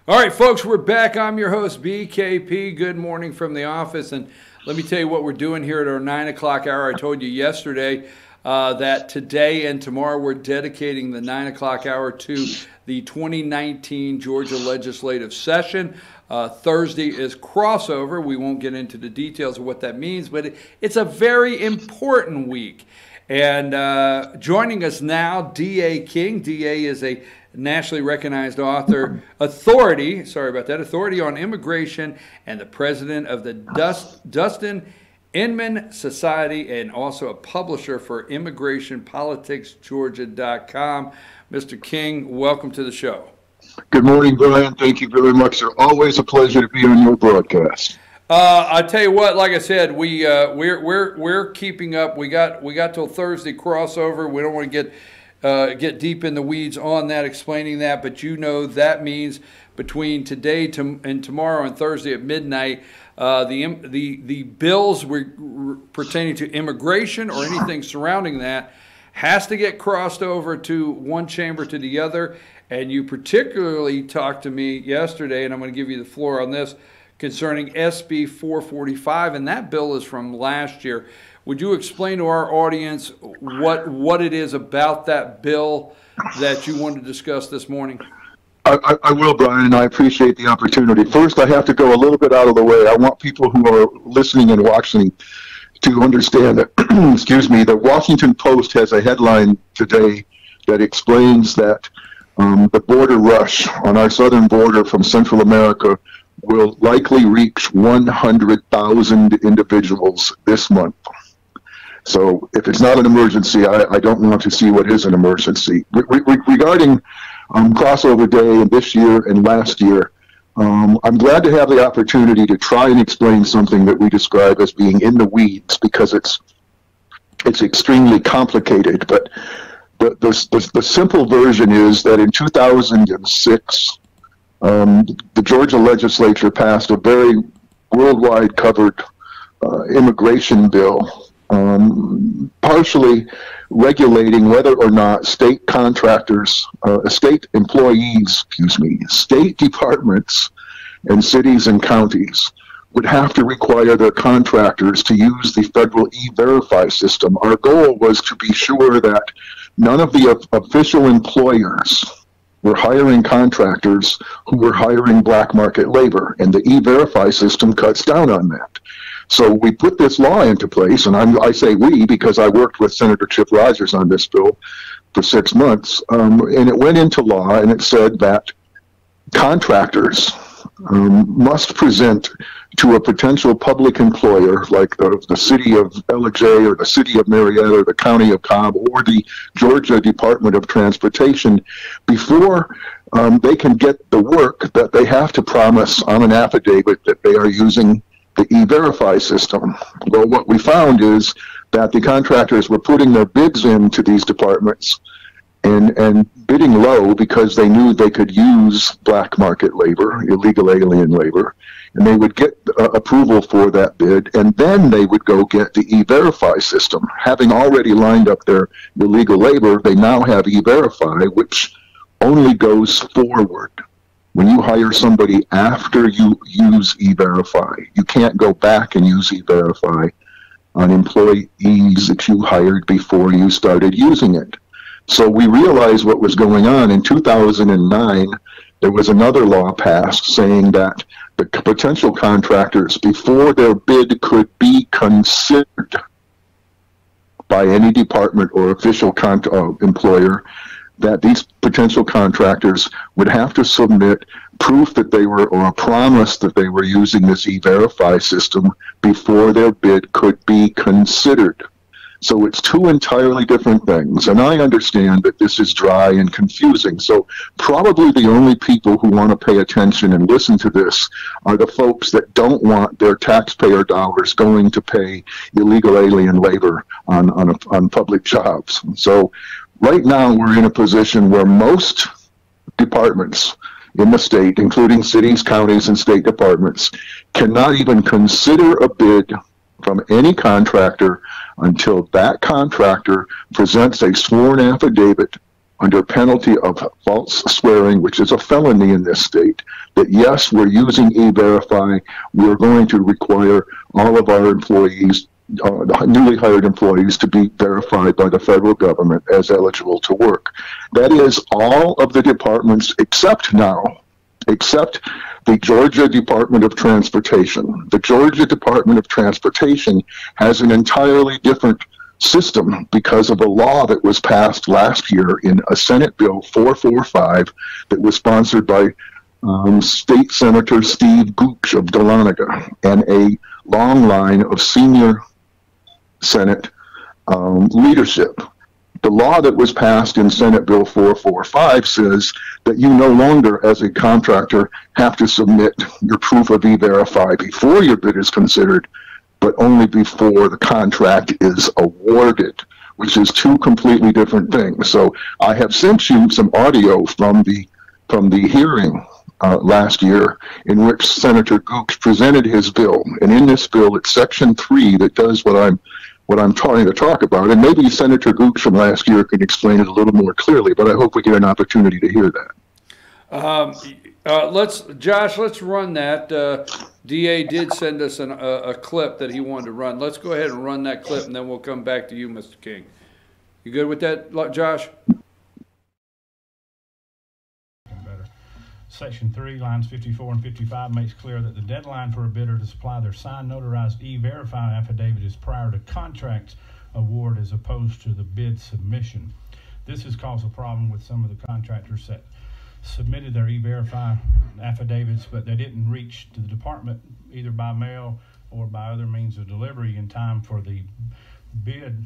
All right, folks, we're back. I'm your host, BKP. Good morning from the office. And let me tell you what we're doing here at our 9 o'clock hour. I told you yesterday that today and tomorrow we're dedicating the 9 o'clock hour to the 2019 Georgia legislative session. Thursday is crossover. We won't get into the details of what that means, but it's a very important week. And joining us now, D.A. King. D.A. is a nationally recognized authority on immigration and the president of the Dustin Inman Society and also a publisher for immigrationpoliticsgeorgia.com. Mr. King, welcome to the show. Good morning, Brian. Thank you very much, sir. Always a pleasure to be on your broadcast. I tell you what, like I said, we're keeping up. We got till Thursday crossover. We don't want to get deep in the weeds on that, explaining that, but you know that means between today and tomorrow and Thursday at midnight, the bills pertaining to immigration or anything surrounding that has to get crossed over to one chamber to the other. And you particularly talked to me yesterday, and I'm going to give you the floor on this, concerning SB 445, and that bill is from last year. Would you explain to our audience what it is about that bill that you wanted to discuss this morning? I will, Brian, and I appreciate the opportunity. First, I have to go a little bit out of the way. I want people who are listening and watching to understand that, excuse me, the Washington Post has a headline today that explains that the border rush on our southern border from Central America will likely reach 100,000 individuals this month. So if it's not an emergency, I don't want to see what is an emergency. Regarding crossover day and this year and last year, I'm glad to have the opportunity to try and explain something that we describe as being in the weeds, because it's extremely complicated. But the simple version is that in 2006, the Georgia legislature passed a very worldwide covered immigration bill, partially regulating whether or not state contractors, state employees, state departments and cities and counties would have to require their contractors to use the federal E-Verify system. Our goal was to be sure that none of the official employers were hiring contractors who were hiring black market labor, and the E-Verify system cuts down on that. So we put this law into place, and I say we because I worked with Senator Chip Rogers on this bill for 6 months, and it went into law, and it said that contractors must present to a potential public employer, like the city of Ellijay or the city of Marietta or the county of Cobb or the Georgia Department of Transportation, before they can get the work, that they have to promise on an affidavit that they are using the E-Verify system. Well, what we found is that the contractors were putting their bids into these departments and bidding low because they knew they could use black market labor, illegal alien labor, and they would get approval for that bid, and then they would go get the E-Verify system. Having already lined up their illegal labor, they now have E-Verify, which only goes forward. When you hire somebody after you use E-Verify, you can't go back and use E-Verify on employees that you hired before you started using it. So we realized what was going on. In 2009, there was another law passed saying that the potential contractors, before their bid could be considered by any department or official employer, that these potential contractors would have to submit proof that they were, or a promise that they were using this E-Verify system before their bid could be considered. So it's two entirely different things, and I understand that this is dry and confusing. So probably the only people who want to pay attention and listen to this are the folks that don't want their taxpayer dollars going to pay illegal alien labor on public jobs. So right now we're in a position where most departments in the state, including cities, counties, and state departments, cannot even consider a bid from any contractor until that contractor presents a sworn affidavit under penalty of false swearing, which is a felony in this state, that yes, we're using E-Verify. We're going to require all of our employees, newly hired employees, to be verified by the federal government as eligible to work. That is all of the departments except the Georgia Department of Transportation. The Georgia Department of Transportation has an entirely different system because of a law that was passed last year in a Senate Bill 445 that was sponsored by State Senator Steve Gooch of Dahlonega and a long line of senior Senate leadership. The law that was passed in Senate Bill 445 says that you no longer, as a contractor, have to submit your proof of E-Verify before your bid is considered, but only before the contract is awarded, which is two completely different things. So I have sent you some audio from the hearing last year in which Senator Gooch presented his bill. And in this bill, it's Section 3 that does what I'm trying to talk about. And maybe Senator Gooch from last year can explain it a little more clearly, but I hope we get an opportunity to hear that. Josh, let's run that. DA did send us a clip that he wanted to run. Let's go ahead and run that clip, and then we'll come back to you, Mr. King. You good with that, Josh? Section 3, lines 54 and 55 makes clear that the deadline for a bidder to supply their signed notarized E-Verify affidavit is prior to contract award as opposed to the bid submission. This has caused a problem with some of the contractors that submitted their E-Verify affidavits, but they didn't reach to the department either by mail or by other means of delivery in time for the bid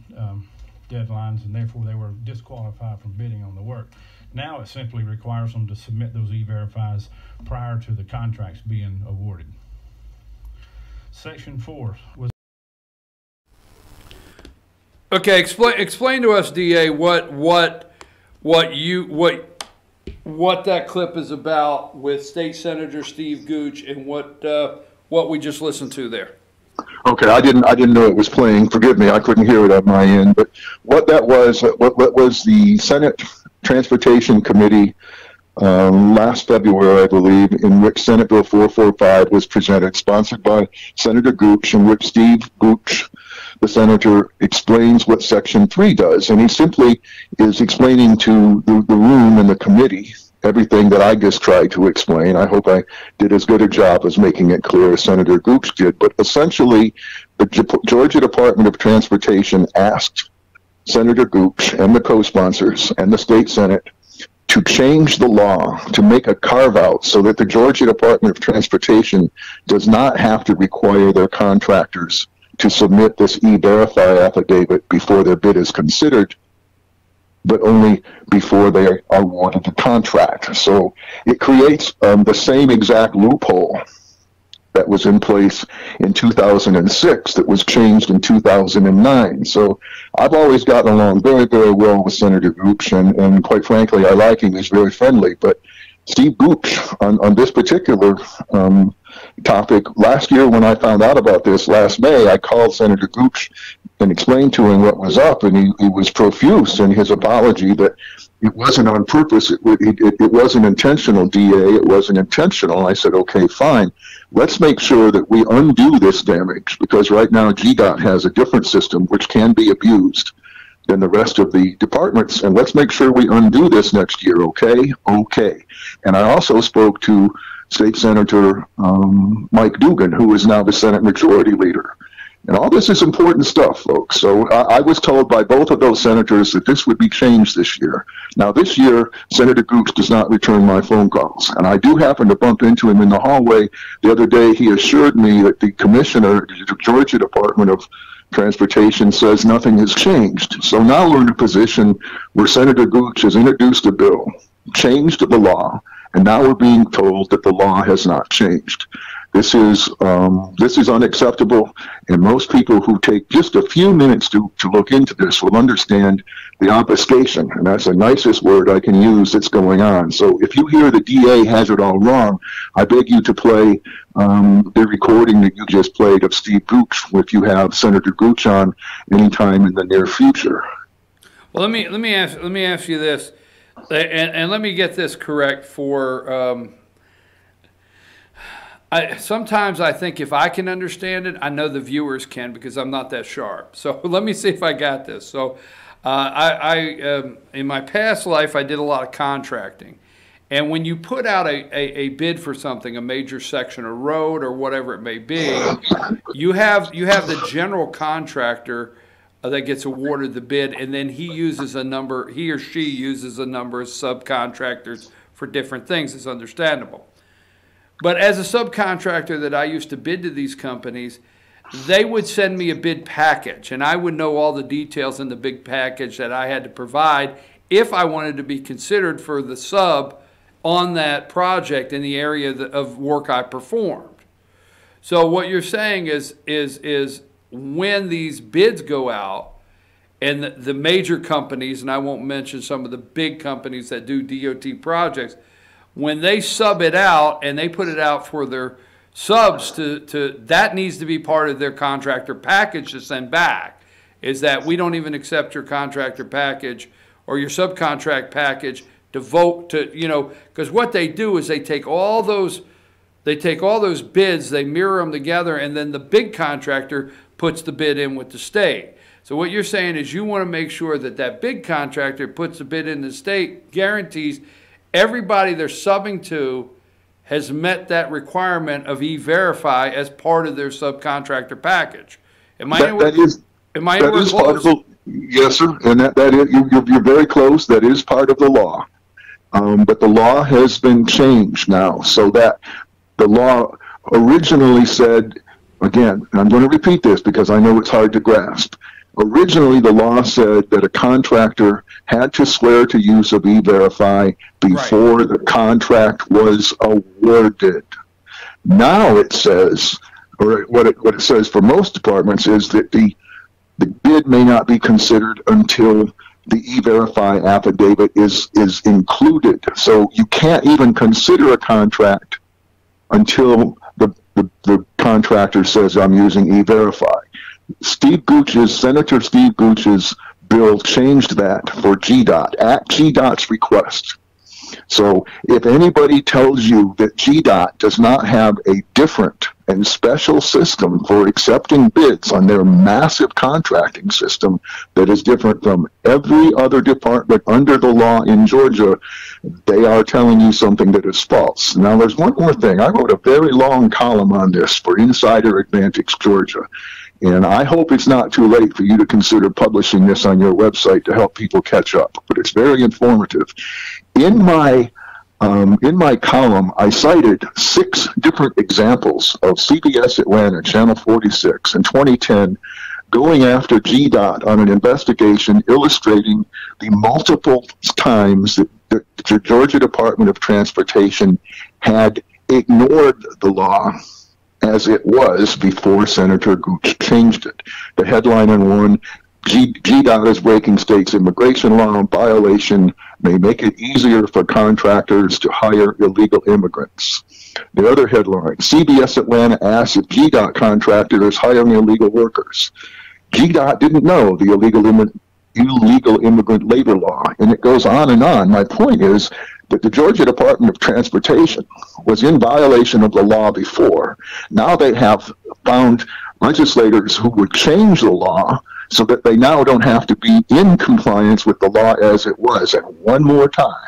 deadlines, and therefore they were disqualified from bidding on the work. Now it simply requires them to submit those E-Verifies prior to the contracts being awarded. Section 4 was... Okay, explain to us, DA, what that clip is about with State Senator Steve Gooch and what we just listened to there. Okay, I didn't know it was playing. Forgive me, I couldn't hear it on my end. But what that was, what was the Senate Transportation Committee last February, I believe, in which Senate Bill 445 was presented, sponsored by Senator Gooch, in which Steve Gooch, the senator, explains what Section 3 does. And he simply is explaining to the room and the committee everything that I just tried to explain. I hope I did as good a job as making it clear as Senator Gooch did. But essentially, the Georgia Department of Transportation asked Senator Gooch and the co-sponsors and the state Senate to change the law, to make a carve-out so that the Georgia Department of Transportation does not have to require their contractors to submit this E-Verify affidavit before their bid is considered, but only before they are awarded the contract. So it creates the same exact loophole that was in place in 2006 that was changed in 2009. So I've always gotten along very, very well with Senator Gooch, and quite frankly, I like him. He's very friendly. But Steve Gooch, on this particular topic, last year when I found out about this last May, I called Senator Gooch and explained to him what was up, and he was profuse in his apology that it wasn't on purpose. It wasn't intentional, DA. It wasn't intentional. I said, okay, fine. Let's make sure that we undo this damage, because right now GDOT has a different system which can be abused than the rest of the departments, and let's make sure we undo this next year, okay? Okay. And I also spoke to State Senator Mike Dugan, who is now the Senate Majority Leader. And all this is important stuff, folks. So I was told by both of those senators that this would be changed this year. Now, this year, Senator Gooch does not return my phone calls. And I do happen to bump into him in the hallway the other day. He assured me that the commissioner, the Georgia Department of Transportation, says nothing has changed. So now we're in a position where Senator Gooch has introduced a bill, changed the law, and now we're being told that the law has not changed. This is unacceptable, and most people who take just a few minutes to look into this will understand the obfuscation, and that's the nicest word I can use that's going on. So if you hear the DA has it all wrong, I beg you to play the recording that you just played of Steve Gooch if you have Senator Gooch on anytime in the near future. Well, let me ask you this. And let me get this correct for, sometimes I think if I can understand it, I know the viewers can because I'm not that sharp. So let me see if I got this. So in my past life, I did a lot of contracting. And when you put out a bid for something, a major section of road or whatever it may be, you have the general contractor that gets awarded the bid, and then he or she uses a number of subcontractors for different things. It's understandable. But as a subcontractor that I used to bid to these companies, they would send me a bid package, and I would know all the details in the big package that I had to provide if I wanted to be considered for the sub on that project in the area of work I performed. So what you're saying is when these bids go out, and the major companies, and I won't mention some of the big companies that do DOT projects, when they sub it out and they put it out for their subs that needs to be part of their contractor package to send back, is that we don't even accept your contractor package or your subcontract package to vote to, because what they do is they take all those bids, they mirror them together, and then the big contractor puts the bid in with the state. So what you're saying is you want to make sure that big contractor puts the bid in the state, guarantees everybody they're subbing to has met that requirement of E-Verify as part of their subcontractor package. Am I anywhere close? Yes, sir, and you're very close. That is part of the law. But the law has been changed now, so that the law originally said, again, and I'm going to repeat this because I know it's hard to grasp. Originally, the law said that a contractor had to swear to use of E-Verify before the contract was awarded. Now it says, or what it says for most departments is that the bid may not be considered until the E-Verify affidavit is included. So you can't even consider a contract until the contractor says, I'm using E-Verify. Senator Steve Gooch's bill changed that for GDOT, at GDOT's request. So if anybody tells you that GDOT does not have a different and special system for accepting bids on their massive contracting system that is different from every other department under the law in Georgia, they are telling you something that is false. Now, there's one more thing. I wrote a very long column on this for Insider Advantage Georgia, and I hope it's not too late for you to consider publishing this on your website to help people catch up, but it's very informative. In my column, I cited 6 different examples of CBS Atlanta, Channel 46, in 2010, going after GDOT on an investigation illustrating the multiple times that the Georgia Department of Transportation had ignored the law as it was before Senator Gooch changed it. The headline on one, GDOT is breaking state's immigration law in violation, may make it easier for contractors to hire illegal immigrants. The other headline, CBS Atlanta asks if GDOT contractor is hiring illegal workers. GDOT didn't know the illegal immigrant labor law, and it goes on and on. My point is that the Georgia Department of Transportation was in violation of the law before. Now they have found legislators who would change the law so that they now don't have to be in compliance with the law as it was. And one more time,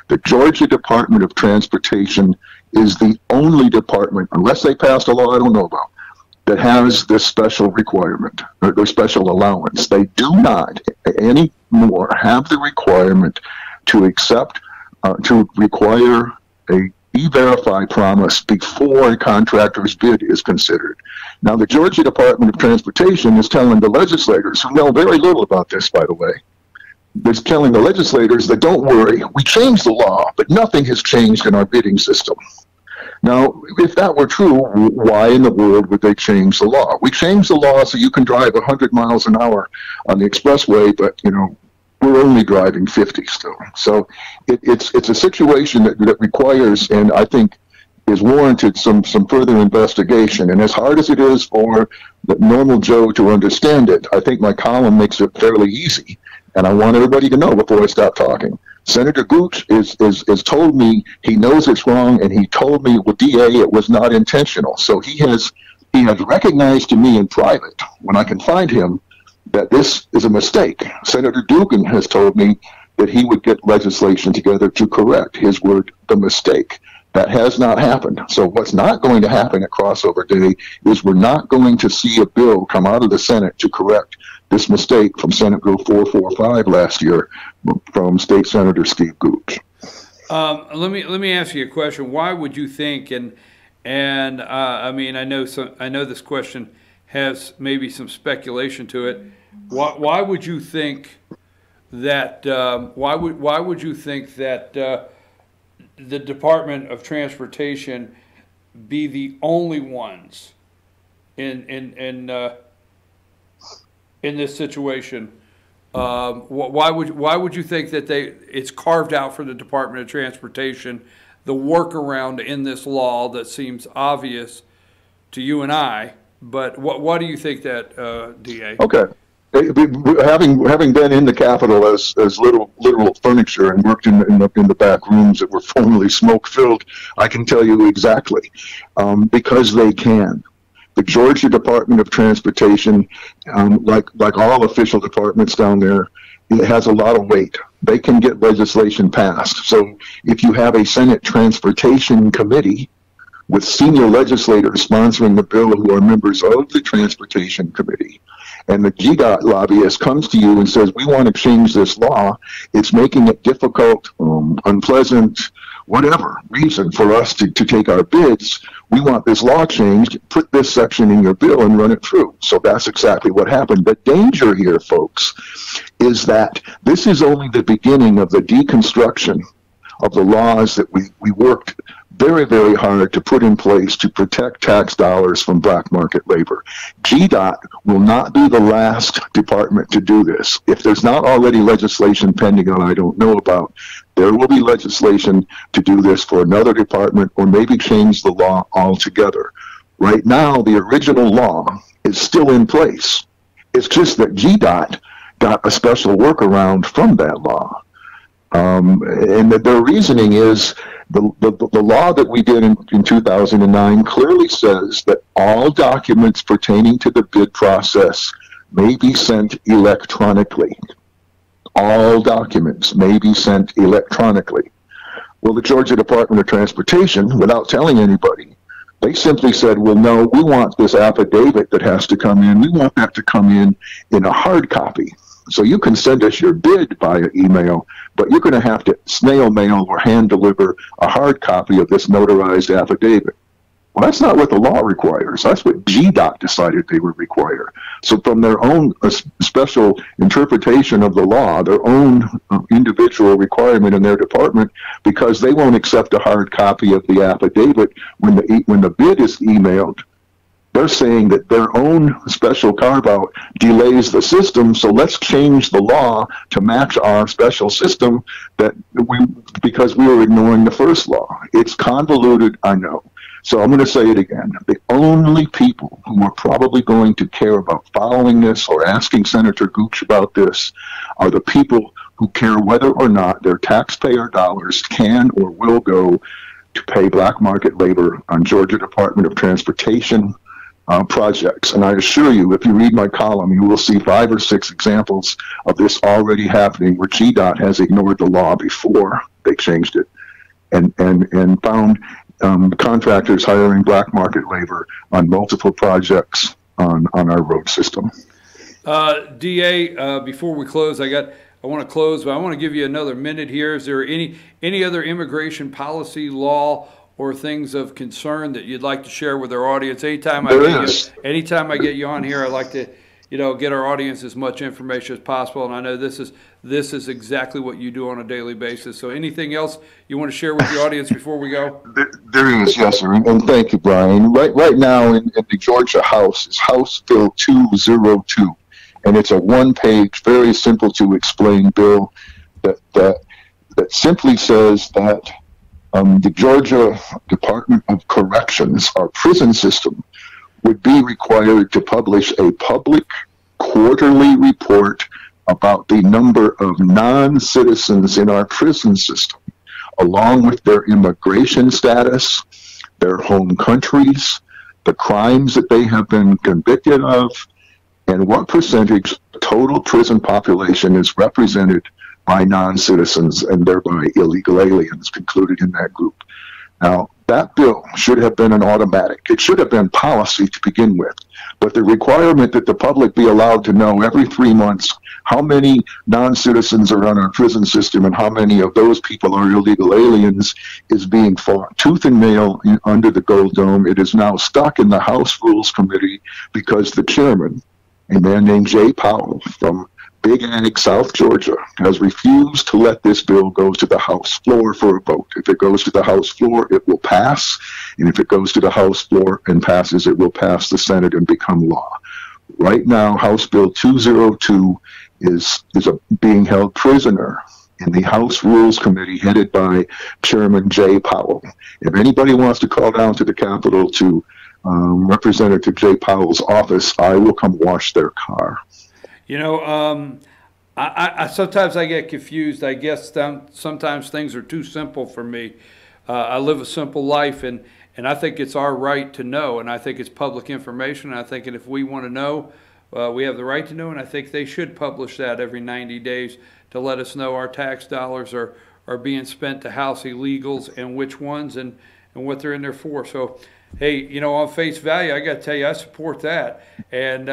the Georgia Department of Transportation is the only department, unless they passed a law I don't know about, that has this special requirement, or special allowance. They do not anymore have the requirement to accept, to require a E-Verify promise before a contractor's bid is considered. Now, the Georgia Department of Transportation is telling the legislators, who know very little about this, by the way, they're telling the legislators that don't worry, we changed the law, but nothing has changed in our bidding system. Now, if that were true, why in the world would they change the law? We changed the law so you can drive 100 miles an hour on the expressway, but, we're only driving 50 still. So it's a situation that requires, and I think is warranted, some further investigation. And as hard as it is for the normal Joe to understand it, I think my column makes it fairly easy. And I want everybody to know before I stop talking Senator Gooch is told me he knows it's wrong, and he told me, well, DA, it was not intentional. So he has recognized to me in private, when I can find him, that this is a mistake. Senator Dugan has told me that he would get legislation together to correct, his word, the mistake. That has not happened. So what's not going to happen at crossover day is we're not going to see a bill come out of the Senate to correct this mistake from Senate Bill 445 last year from State Senator Steve Gooch. Let me ask you a question. Why would you think, and I mean, I know this question has maybe some speculation to it. Why would you think that? Why would you think that the Department of Transportation be the only ones in this situation? Why would you think that it's carved out for the Department of Transportation, the workaround in this law that seems obvious to you and I? But why do you think that, DA? Okay. Having been in the Capitol as literal furniture and worked in the back rooms that were formerly smoke filled, I can tell you exactly, because they can. The Georgia Department of Transportation, like all official departments down there, it has a lot of weight. They can get legislation passed. So if you have a Senate Transportation Committee with senior legislators sponsoring the bill who are members of the Transportation Committee, and the GDOT lobbyist comes to you and says, we want to change this law, it's making it difficult, unpleasant, whatever reason for us to take our bids, we want this law changed, put this section in your bill and run it through. So that's exactly what happened. The danger here, folks, is that this is only the beginning of the deconstruction of the laws that we worked very, very hard to put in place to protect tax dollars from black market labor. GDOT will not be the last department to do this. If there's not already legislation pending on I don't know about, there will be legislation to do this for another department or maybe change the law altogether. Right now, the original law is still in place. It's just that GDOT got a special workaround from that law. And their reasoning is the law that we did in 2009 clearly says that all documents pertaining to the bid process may be sent electronically. All documents may be sent electronically. Well, the Georgia Department of Transportation, without telling anybody, they simply said, well, no, we want this affidavit that has to come in. We want that to come in a hard copy. So you can send us your bid via email, but you're going to have to snail mail or hand deliver a hard copy of this notarized affidavit. Well, that's not what the law requires. That's what GDOT decided they would require. So from their own special interpretation of the law, their own individual requirement in their department, because they won't accept a hard copy of the affidavit when the bid is emailed, they're saying that their own special carve-out delays the system, so let's change the law to match our special system because we were ignoring the first law. It's convoluted, I know. So I'm going to say it again. The only people who are probably going to care about following this or asking Senator Gooch about this are the people who care whether or not their taxpayer dollars can or will go to pay black market labor on Georgia Department of Transportation projects. And I assure you, if you read my column, you will see 5 or 6 examples of this already happening where GDOT has ignored the law before they changed it and found contractors hiring black market labor on multiple projects on our road system. DA, before we close, I want to close, but I want to give you another minute here. Is there any other immigration policy, law, or things of concern that you'd like to share with our audience? Anytime I get you on here, I like to, get our audience as much information as possible. And I know this is exactly what you do on a daily basis. So anything else you want to share with the audience before we go? There is, yes, sir. And thank you, Brian. Right now in the Georgia House is House Bill 202. And it's a one-page, very simple to explain bill that simply says that the Georgia Department of Corrections, our prison system, would be required to publish a public quarterly report about the number of non-citizens in our prison system, along with their immigration status, their home countries, the crimes that they have been convicted of, and what percentage of total prison population is represented by non-citizens and thereby illegal aliens included in that group. Now, that bill should have been an automatic. It should have been policy to begin with. But the requirement that the public be allowed to know every 3 months how many non-citizens are on our prison system and how many of those people are illegal aliens is being fought tooth and nail under the Gold Dome. It is now stuck in the House Rules Committee because the chairman, a man named Jay Powell from Big Ag, South Georgia, has refused to let this bill go to the House floor for a vote. If it goes to the House floor, it will pass. And if it goes to the House floor and passes, it will pass the Senate and become law. Right now, House Bill 202 is being held prisoner in the House Rules Committee headed by Chairman Jay Powell. If anybody wants to call down to the Capitol to Representative Jay Powell's office, I will come wash their car. You know, I sometimes I get confused. I guess sometimes things are too simple for me. I live a simple life, and I think it's our right to know, and I think it's public information. And I think if we want to know, we have the right to know, and I think they should publish that every 90 days to let us know our tax dollars are being spent to house illegals and which ones and what they're in there for. So, hey, you know, on face value, I got to tell you, I support that. And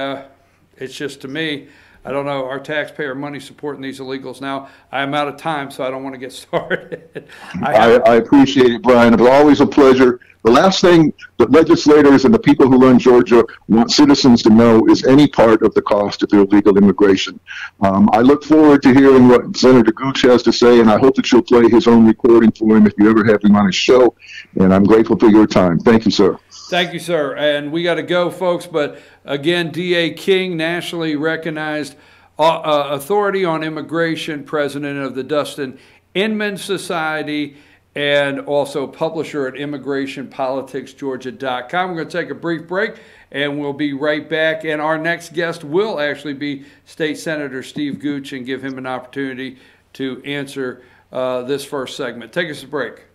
it's just, to me, I don't know, our taxpayer money supporting these illegals. Now, I'm out of time, so I don't want to get started. I appreciate it, Brian. It's always a pleasure. The last thing that legislators and the people who run Georgia want citizens to know is any part of the cost of illegal immigration. I look forward to hearing what Senator Gooch has to say, and I hope that you'll play his own recording for him if you ever have him on a show. And I'm grateful for your time. Thank you, sir. Thank you, sir. And we got to go, folks. But again, D.A. King, nationally recognized authority on immigration, president of the Dustin Inman Society, and also publisher at immigrationpoliticsgeorgia.com. We're going to take a brief break, and we'll be right back. And our next guest will actually be State Senator Steve Gooch, and give him an opportunity to answer this first segment. Take us a break.